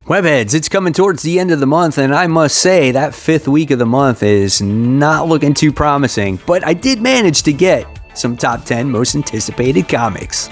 Webheads, it's coming towards the end of the month, and I must say that fifth week of the month is not looking too promising, but I did manage to get some top 10 most anticipated comics.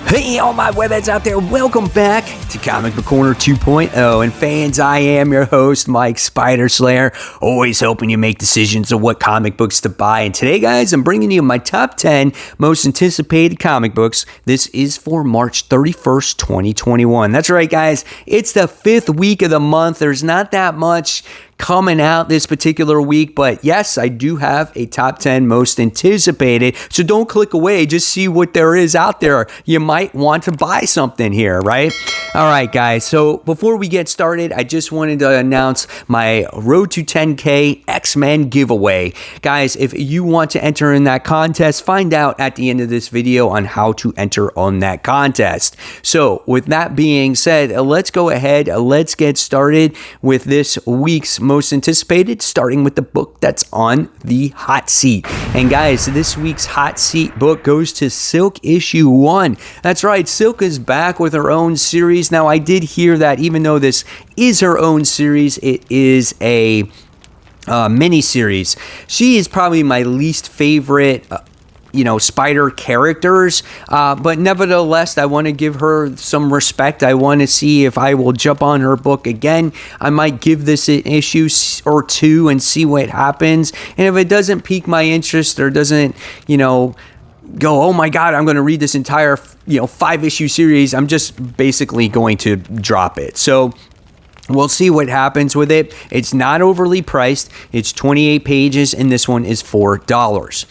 Hey, all my webheads out there, welcome back to Comic Book Corner 2.0. And fans, I am your host, Mike Spider Slayer, always helping you make decisions of what comic books to buy. And today, guys, I'm bringing you my top 10 most anticipated comic books. This is for March 31st, 2021. That's right, guys, it's the fifth week of the month. There's not that much coming out this particular week, but yes, I do have a top 10 most anticipated, so don't click away, just see what there is out there. You might want to buy something here, right? All right, guys, so before we get started, I just wanted to announce my Road to 10K XMen giveaway. Guys, if you want to enter in that contest, find out at the end of this video on how to enter on that contest. So with that being said, let's go ahead, let's get started with this week's most anticipated, starting with the book that's on the hot seat. And guys, this week's hot seat book goes to Silk issue 1. That's right, Silk is back with her own series. Now, I did hear that even though this is her own series, it is a mini-series. She is probably my least favorite Spider characters, but nevertheless, I want to give her some respect. I want to see if I will jump on her book again. I might give this an issue or two and see what happens. And if it doesn't pique my interest or doesn't, go, oh my God, I'm going to read this entire, 5-issue series, I'm just basically going to drop it. So we'll see what happens with it. It's not overly priced. It's 28 pages, and this one is $4.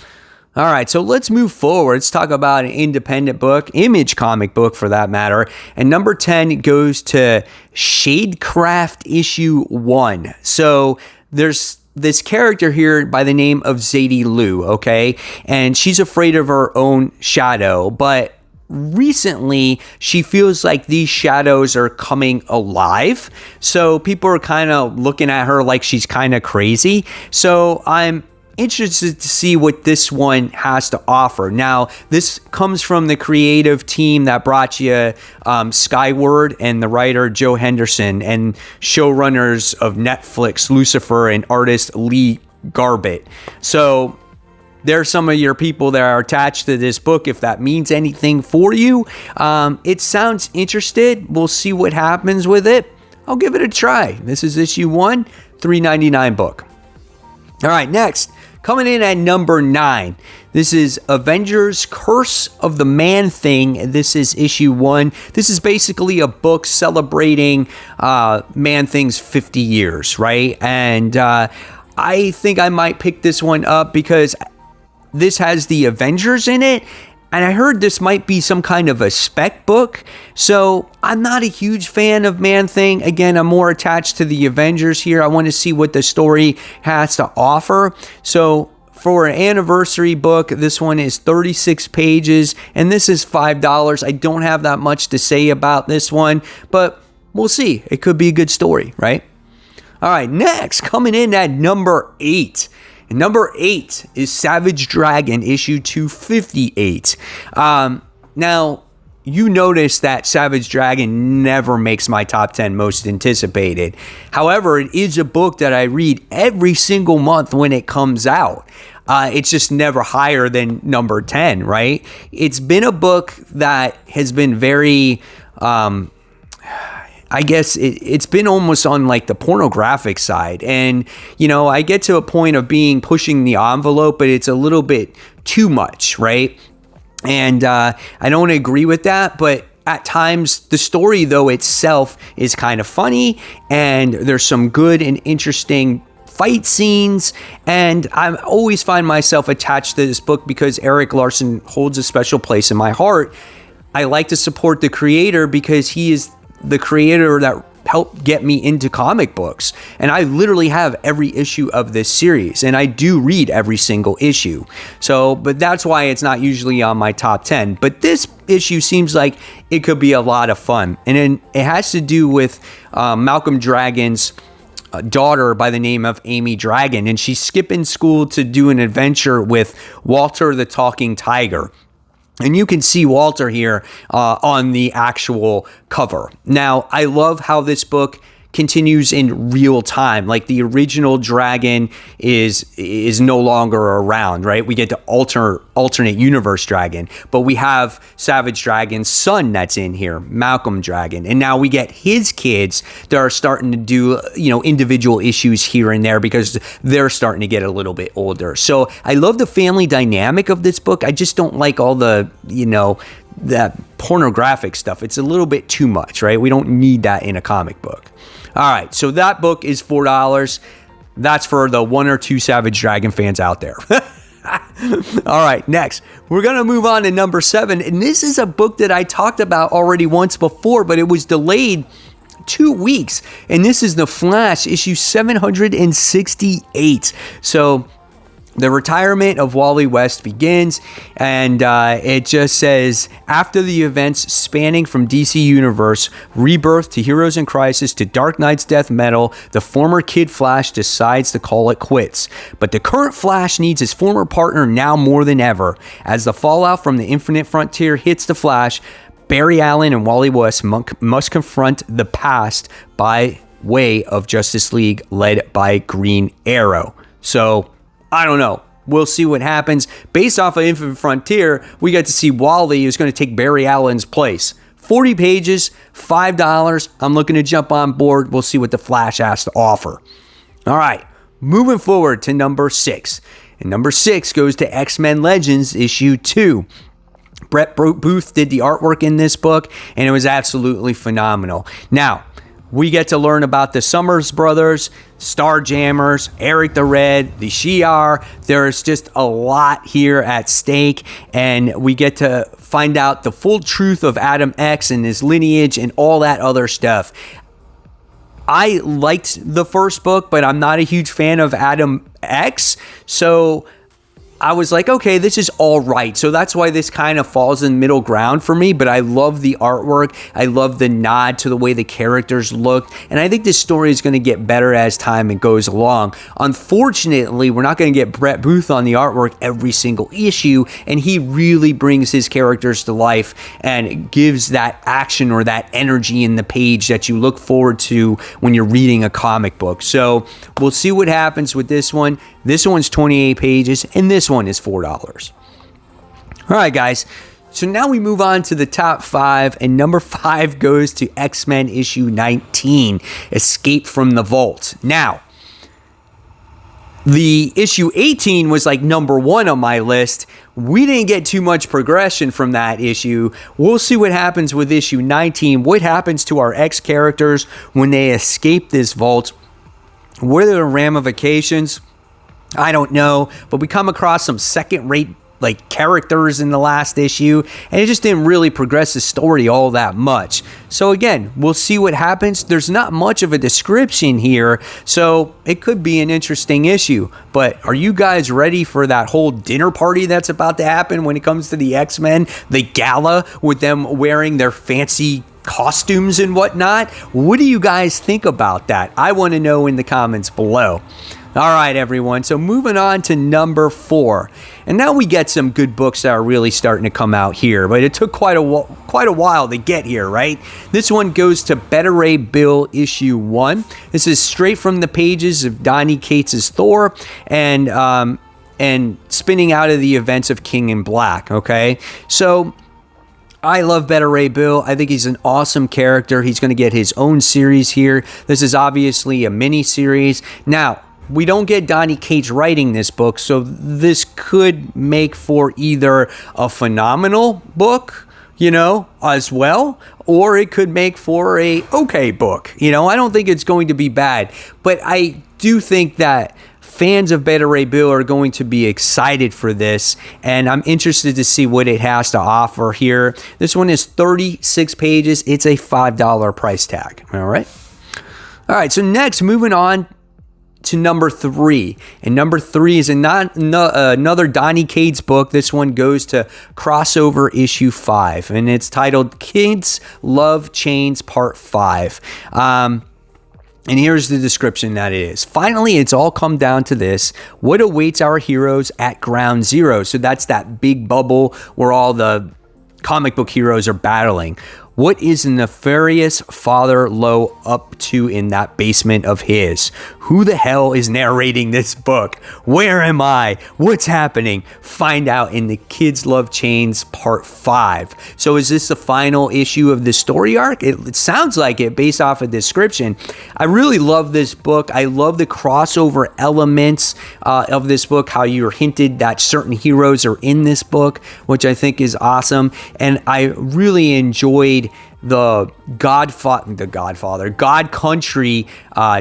All right, so let's move forward. Let's talk about an independent book, Image comic book for that matter. And number 10 goes to Shadecraft issue 1. So there's this character here by the name of Zadie Lou, okay? And she's afraid of her own shadow, but recently she feels like these shadows are coming alive. So people are kind of looking at her like she's kind of crazy. So I'm interested to see what this one has to offer. Now, this comes from the creative team that brought you Skyward and the writer Joe Henderson and showrunners of Netflix, Lucifer, and artist Lee Garbett. So there's some of your people that are attached to this book, if that means anything for you. It sounds interesting. We'll see what happens with it. I'll give it a try. This is issue 1, $3.99 book. All right, next, coming in at number 9, this is Avengers Curse of the Man-Thing. This is issue 1. This is basically a book celebrating Man-Thing's 50 years, right? And I think I might pick this one up because this has the Avengers in it. And I heard this might be some kind of a spec book. So I'm not a huge fan of Man-Thing. Again, I'm more attached to the Avengers here. I want to see what the story has to offer. So for an anniversary book, this one is 36 pages. And this is $5. I don't have that much to say about this one. But we'll see. It could be a good story, right? All right, next, coming in at number 8. Number 8 is Savage Dragon, issue 258. Now, you notice that Savage Dragon never makes my top 10 most anticipated. However, it is a book that I read every single month when it comes out. It's just never higher than number 10, right? It's been a book that has been very I guess it's been almost on like the pornographic side. And, I get to a point of pushing the envelope, but it's a little bit too much, right? And I don't agree with that, but at times the story though itself is kind of funny and there's some good and interesting fight scenes, and I always find myself attached to this book because Eric Larson holds a special place in my heart. I like to support the creator because he is the creator that helped get me into comic books. And I literally have every issue of this series, and I do read every single issue. So, but that's why it's not usually on my top 10. But this issue seems like it could be a lot of fun. And it has to do with Malcolm Dragon's daughter by the name of Amy Dragon, and she's skipping school to do an adventure with Walter the Talking Tiger. And you can see Walter here on the actual cover. Now, I love how this book continues in real time. Like the original dragon is no longer around, right? We get to alternate universe dragon, but we have Savage Dragon's son that's in here, Malcolm Dragon, and now we get his kids that are starting to do individual issues here and there because they're starting to get a little bit older. So I love the family dynamic of this book. I just don't like all the that pornographic stuff. It's a little bit too much, right? We don't need that in a comic book. All right, so that book is $4. That's for the 1 or 2 Savage Dragon fans out there. All right, next, we're going to move on to number 7. And this is a book that I talked about already once before, but it was delayed 2 weeks. And this is The Flash, issue 768. So the retirement of Wally West begins, and it just says, after the events spanning from DC Universe, Rebirth to Heroes in Crisis to Dark Knight's death metal, the former Kid Flash decides to call it quits. But the current Flash needs his former partner now more than ever. As the fallout from the Infinite Frontier hits the Flash, Barry Allen and Wally West must confront the past by way of Justice League led by Green Arrow. So I don't know. We'll see what happens. Based off of Infinite Frontier, we get to see Wally is going to take Barry Allen's place. 40 pages, $5. I'm looking to jump on board. We'll see what the Flash has to offer. All right, moving forward to number 6. And number 6 goes to XMen Legends issue 2. Brett Booth did the artwork in this book, and it was absolutely phenomenal. Now, we get to learn about the Summers brothers, Starjammers, Eric the Red, the Shi'ar. There's just a lot here at stake, and we get to find out the full truth of Adam X and his lineage and all that other stuff. I liked the first book, but I'm not a huge fan of Adam X, so I was like, okay, this is all right. So that's why this kind of falls in middle ground for me, but I love the artwork. I love the nod to the way the characters looked, and I think this story is going to get better as time goes along. Unfortunately, we're not going to get Brett Booth on the artwork every single issue, and he really brings his characters to life and gives that action or that energy in the page that you look forward to when you're reading a comic book. So we'll see what happens with this one. This one's 28 pages, and this one is $4. All right, guys. So now we move on to the top 5, and number 5 goes to X-Men issue 19, Escape from the Vault. Now, the issue 18 was like number 1 on my list. We didn't get too much progression from that issue. We'll see what happens with issue 19. What happens to our X characters when they escape this vault? What are the ramifications? I don't know, but we come across some second-rate characters in the last issue, and it just didn't really progress the story all that much. So again, we'll see what happens. There's not much of a description here, so it could be an interesting issue. But are you guys ready for that whole dinner party that's about to happen when it comes to the X-Men? The gala with them wearing their fancy costumes and whatnot? What do you guys think about that? I want to know in the comments below. All right, everyone. So moving on to number 4. And now we get some good books that are really starting to come out here, but it took quite a while to get here, right? This one goes to Beta Ray Bill issue 1. This is straight from the pages of Donny Cates' Thor and spinning out of the events of King in Black, okay? So I love Beta Ray Bill. I think he's an awesome character. He's going to get his own series here. This is obviously a mini series. Now, we don't get Donny Cates writing this book, so this could make for either a phenomenal book, as well, or it could make for a okay book. I don't think it's going to be bad, but I do think that fans of Beta Ray Bill are going to be excited for this, and I'm interested to see what it has to offer here. This one is 36 pages. It's a $5 price tag. All right. So next, moving on to number 3, and number 3 is another Donny Cates book. This one goes to Crossover issue 5, and it's titled Kids Love Chains Part 5. And here's the description that it is. Finally, it's all come down to this. What awaits our heroes at Ground Zero? So that's that big bubble where all the comic book heroes are battling. What is the nefarious Father Lowe up to in that basement of his? Who the hell is narrating this book? Where am I? What's happening? Find out in the Kids Love Chains Part 5. So is this the final issue of the story arc? It sounds like it based off of the description. I really love this book. I love the crossover elements of this book, how you're hinted that certain heroes are in this book, which I think is awesome. And I really enjoyed the God Country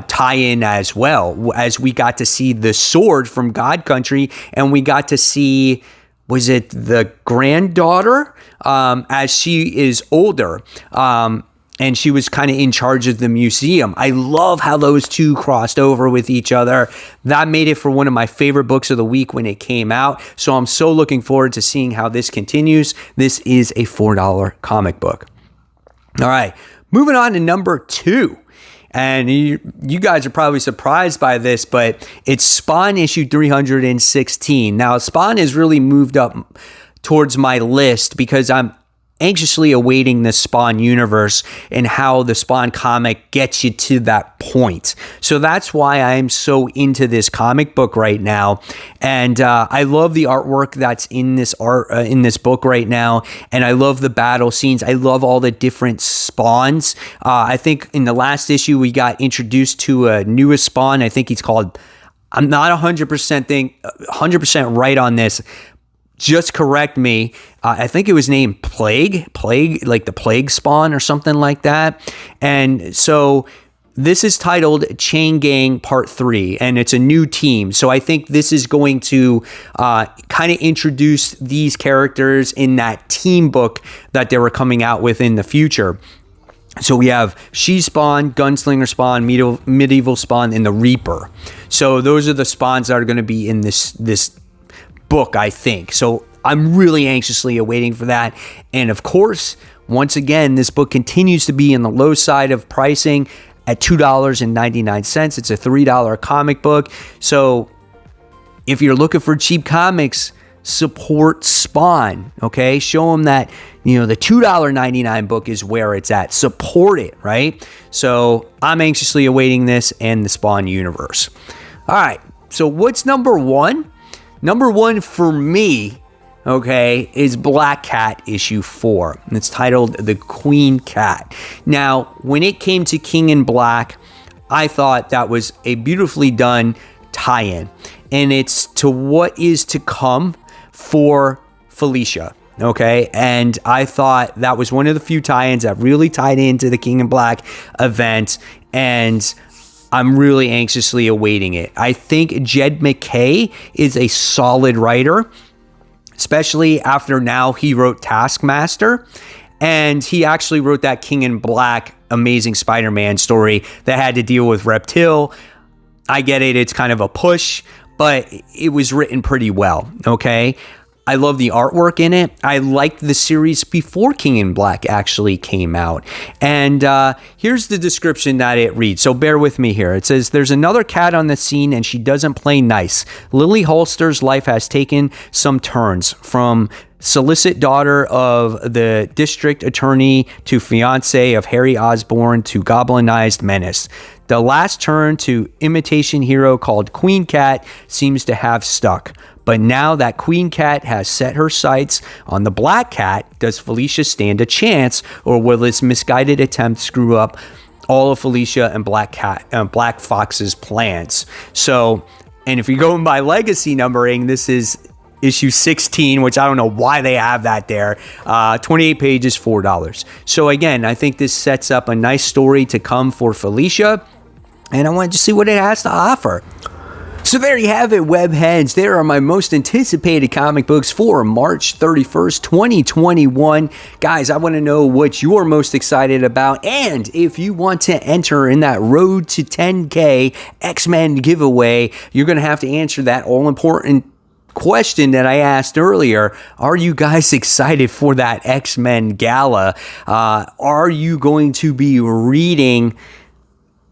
tie-in as well, as we got to see the sword from God Country, and we got to see, was it the granddaughter, as she is older, and she was kind of in charge of the museum. I love how those two crossed over with each other. That made it for one of my favorite books of the week when it came out. So I'm so looking forward to seeing how this continues. This is a $4 comic book. All right, moving on to number 2. And you guys are probably surprised by this, but it's Spawn issue 316. Now, Spawn has really moved up towards my list because I'm anxiously awaiting the Spawn universe and how the Spawn comic gets you to that point. So that's why I'm so into this comic book right now. And I love the artwork that's in this book right now. And I love the battle scenes. I love all the different spawns. I think in the last issue, we got introduced to a newest Spawn. I think he's called, I'm not 100% right on this. Just correct me. I think it was named Plague, like the Plague Spawn or something like that. And so this is titled Chain Gang Part 3, and it's a new team. So I think this is going to kind of introduce these characters in that team book that they were coming out with in the future. So we have She Spawn, Gunslinger Spawn, Medieval Spawn, and the Reaper. So those are the spawns that are going to be in this book, I think. So I'm really anxiously awaiting for that. And of course, once again, this book continues to be in the low side of pricing at $2.99. It's a $3 comic book. So if you're looking for cheap comics, support Spawn, okay? Show them that, the $2.99 book is where it's at. Support it, right? So I'm anxiously awaiting this and the Spawn universe. All right, so what's number 1? Number 1 for me, okay, is Black Cat issue 4. And it's titled The Queen Cat. Now, when it came to King in Black, I thought that was a beautifully done tie-in. And it's to what is to come for Felicia, okay? And I thought that was one of the few tie-ins that really tied into the King in Black event. And I'm really anxiously awaiting it. I think Jed McKay is a solid writer, especially after now he wrote Taskmaster. And he actually wrote that King in Black Amazing Spider-Man story that had to deal with Reptile. I get it. It's kind of a push, but it was written pretty well, okay? I love the artwork in it. I liked the series before King in Black actually came out. And here's the description that it reads. So bear with me here. It says, there's another cat on the scene and she doesn't play nice. Lily Holster's life has taken some turns from solicit daughter of the district attorney to fiance of Harry Osborn to goblinized menace. The last turn to imitation hero called Queen Cat seems to have stuck. But now that Queen Cat has set her sights on the Black Cat, does Felicia stand a chance, or will this misguided attempt screw up all of Felicia and Black Fox's plans? So, and if you're going by legacy numbering, this is issue 16, which I don't know why they have that there. 28 pages, $4. So again, I think this sets up a nice story to come for Felicia, and I wanted to see what it has to offer. So there you have it, webheads. There are my most anticipated comic books for March 31st, 2021. Guys, I want to know what you're most excited about. And if you want to enter in that Road to 10K X-Men giveaway, you're going to have to answer that all-important question that I asked earlier. Are you guys excited for that X-Men gala? Are you going to be reading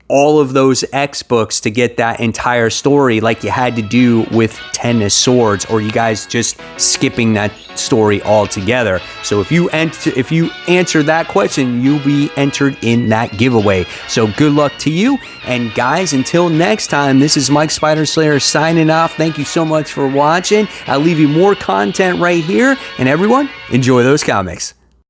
all of those X books to get that entire story like you had to do with Ten of Swords, or you guys just skipping that story altogether? So if you answer that question, you'll be entered in that giveaway. So good luck to you. And guys, until next time, this is Mike Spider Slayer signing off. Thank you so much for watching. I'll leave you more content right here. And everyone, enjoy those comics.